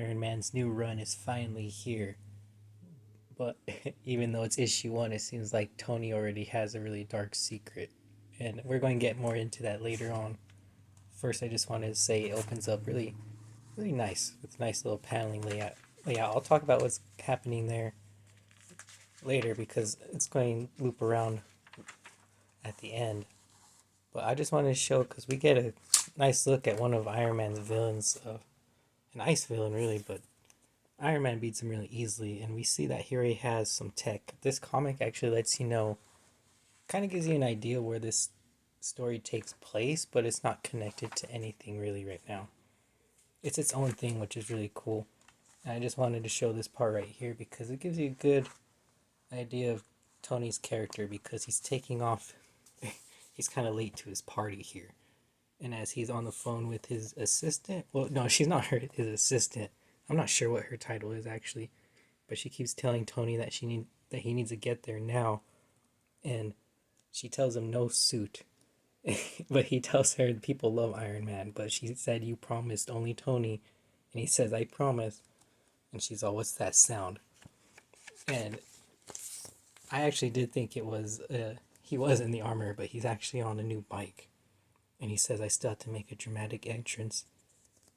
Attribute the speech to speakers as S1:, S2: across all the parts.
S1: Iron Man's new run is finally here. But even though it's issue one, it seems like Tony already has a really dark secret. And we're going to get more into that later on. First, I just wanted to say it opens up really, really nice with nice little paneling layout. I'll talk about what's happening there later because it's going to loop around at the end. But I just wanted to show because we get a nice look at one of Iron Man's villains, an ice villain really, but Iron Man beats him really easily, and we see that here he has some tech. This comic actually lets you know, kind of gives you an idea where this story takes place, but it's not connected to anything really right now. It's its own thing, which is really cool. And I just wanted to show this part right here because it gives you a good idea of Tony's character because he's taking off. He's kind of late to his party here. And as he's on the phone with his assistant, well, no, she's not his assistant. I'm not sure what her title is actually, but she keeps telling Tony that he needs to get there now, and she tells him no suit. But he tells her people love Iron Man, but she said you promised only Tony, and he says I promise, and she's all what's that sound? And I actually did think it was he was in the armor, but he's actually on a new bike, and he says I still have to make a dramatic entrance.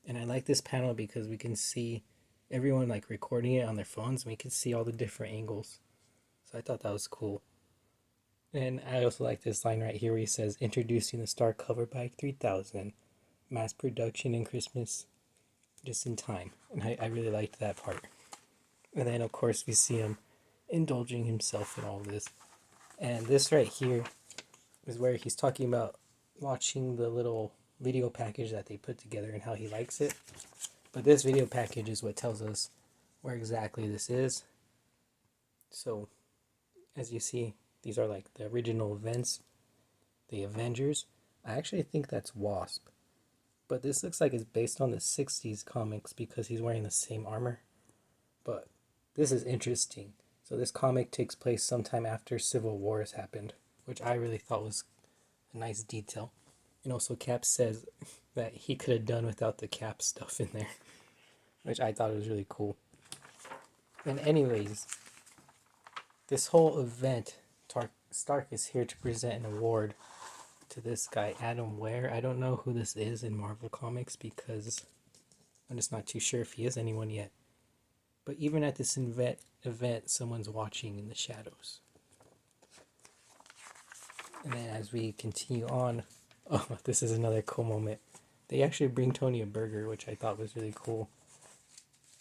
S1: And I like this panel because we can see everyone like recording it on their phones and we can see all the different angles. So I thought that was cool. And I also like this line right here where he says, introducing the Star Cover Bike 3000, mass production in Christmas, just in time. And I really liked that part. And then, of course, we see him indulging himself in all this. And this right here is where he's talking about watching the little video package that they put together and how he likes it. But this video package is what tells us where exactly this is. So, as you see, these are like the original events, the Avengers. I actually think that's Wasp. But this looks like it's based on the 60s comics because he's wearing the same armor. But this is interesting. So this comic takes place sometime after Civil War has happened, which I really thought was a nice detail. And also Cap says that he could have done without the Cap stuff in there, which I thought was really cool. And anyways, this whole event, Stark is here to present an award to this guy, Adam Ware. I don't know who this is in Marvel Comics because I'm just not too sure if he is anyone yet. But even at this event, someone's watching in the shadows. And then as we continue on, oh, this is another cool moment. They actually bring Tony a burger, which I thought was really cool.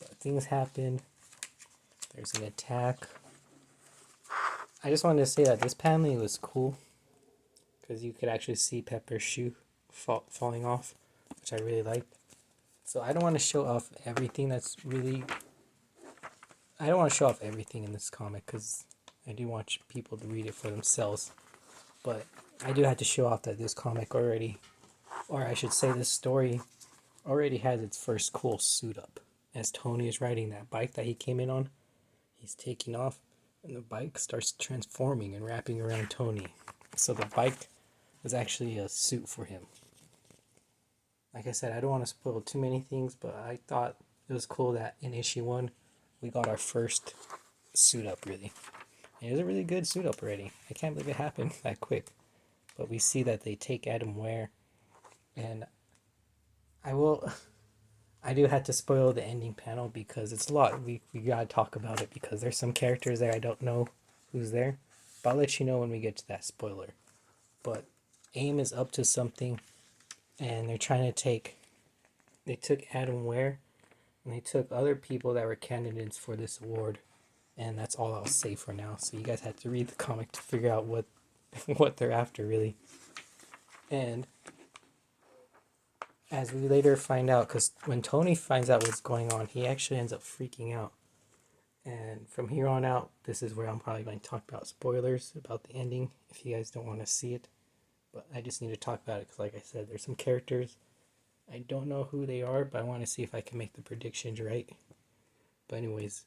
S1: But things happen. There's an attack. I just wanted to say that this paneling was cool because you could actually see Pepper's shoe falling off, which I really liked. So I don't want to show off everything I don't want to show off everything in this comic because I do want people to read it for themselves. But I do have to show off that this comic already, or I should say this story, already has its first cool suit up. As Tony is riding that bike that he came in on, he's taking off and the bike starts transforming and wrapping around Tony. So the bike was actually a suit for him. Like I said, I don't want to spoil too many things, but I thought it was cool that in issue 1, we got our first suit up, really. And it was a really good suit up already. I can't believe it happened that quick. But we see that they take Adam Ware, and I do have to spoil the ending panel because it's a lot. We gotta talk about it because there's some characters there I don't know who's there. But I'll let you know when we get to that spoiler. But AIM is up to something, and they're trying to they took Adam Ware, and they took other people that were candidates for this award, and that's all I'll say for now. So you guys have to read the comic to figure out what what they're after, really. And as we later find out, because when Tony finds out what's going on, he actually ends up freaking out. And from here on out, this is where I'm probably going to talk about spoilers about the ending if you guys don't want to see it. But I just need to talk about it because, like I said, there's some characters. I don't know who they are, but I want to see if I can make the predictions right. But anyways,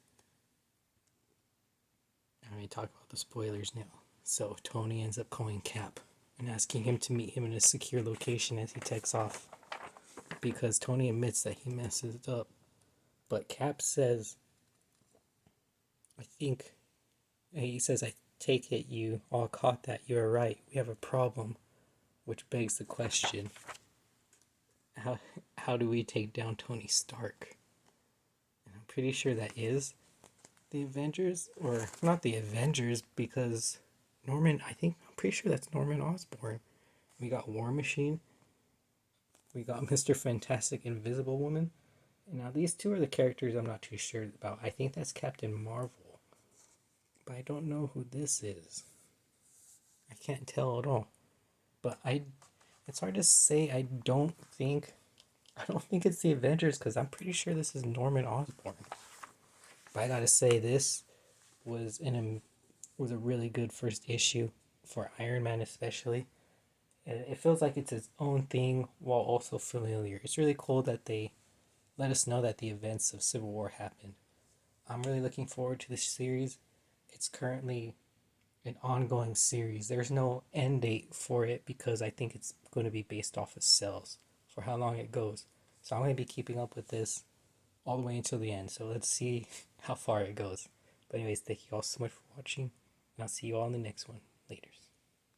S1: I'm going to talk about the spoilers now. So Tony ends up calling Cap and asking him to meet him in a secure location as he takes off. Because Tony admits that he messes up But Cap says, I think, he says, I take it you all caught that. You are right. We have a problem. Which begs the question, how, how do we take down Tony Stark? And I'm pretty sure that is the Avengers, or not the Avengers, because I'm pretty sure that's Norman Osborn. We got War Machine, we got Mr. Fantastic, Invisible Woman, and now these two are the characters I'm not too sure about. I think that's Captain Marvel, but I don't know who this is. I can't tell at all. But it's hard to say. I don't think it's the Avengers because I'm pretty sure this is Norman Osborn. But I gotta say, this was was a really good first issue for Iron Man, especially. It feels like it's its own thing while also familiar. It's really cool that they let us know that the events of Civil War happened. I'm really looking forward to this series. It's currently an ongoing series. There's no end date for it because I think it's going to be based off of sales for how long it goes. So I'm going to be keeping up with this all the way until the end. So let's see how far it goes. But anyways, thank you all so much for watching, and I'll see you all in the next one. Later.